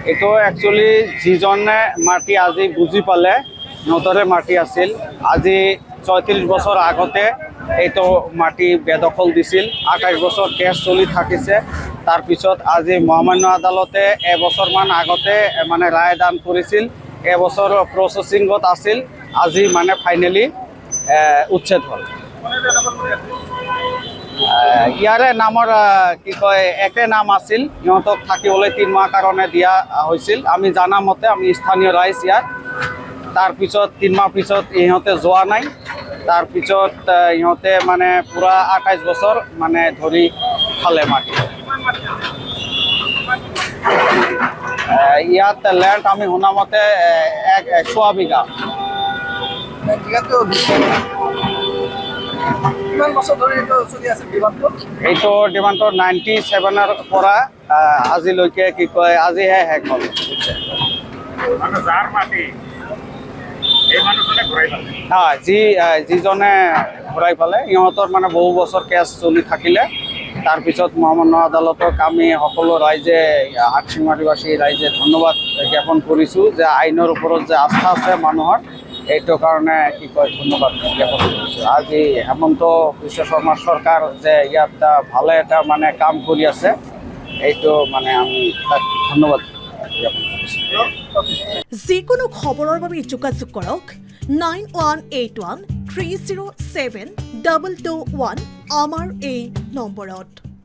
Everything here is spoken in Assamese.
এইটো একচুৱেলি যিজনে মাটি আজি বুজি পালে সিহঁতৰে মাটি আছিল। আজি ৩৬ বছৰ আগতে এইটো মাটি বেদখল দিছিল, ২৮ বছৰ কেছ চলি থাকিছে। তাৰপিছত আজি মহামান্য আদালতে এবছৰমান আগতে মানে ৰায় দান কৰিছিল, এবছৰ প্ৰচেছিঙত আছিল, আজি মানে ফাইনেলি উচ্ছেদ হ'ল। ইয়াৰে নামৰ কি কয় একে নাম আছিল, সিহঁতক থাকিবলৈ ৩ মাহ কাৰণে দিয়া হৈছিল। আমি জানা মতে আমি স্থানীয় ৰাইজ ইয়াত। তাৰপিছত ৩ মাহ পিছত ইহঁতে যোৱা নাই। তাৰপিছত ইহঁতে মানে পূৰা ২৮ বছৰ মানে ধৰি খালে মাটি। ইয়াত লেণ্ড আমি শুনামতে ১০০ বিঘা। এইটো ডিমাণ্ডটো 97ৰ পৰা আজিলৈকে কি কয় আজিহে শেষ হ'ল। যিজনে ঘূৰাই পালে সিহঁতৰ মানে বহু বছৰ কেছ চলি থাকিলে। তাৰপিছত মহামান্য আদালতক আমি সকলো ৰাইজে হাটশিঙাৰীবাসী ৰাইজে ধন্যবাদ জ্ঞাপন কৰিছোঁ যে আইনৰ ওপৰত যে আস্থা আছে মানুহৰ, এইটো কাৰণে কি কয় ধন্যবাদ জ্ঞাপন কৰিছোঁ। আজি হেমন্ত বিশ্ব শৰ্মা চৰকাৰ যে ইয়াত ভালে এটা মানে কাম কৰি আছে, এইটো মানে আমি তাক ধন্যবাদ জ্ঞাপন কৰিছোঁ। যিকোনো খবৰৰ বাবে যোগাযোগ কৰক 9181 307 221 আমাৰ এই নম্বৰত।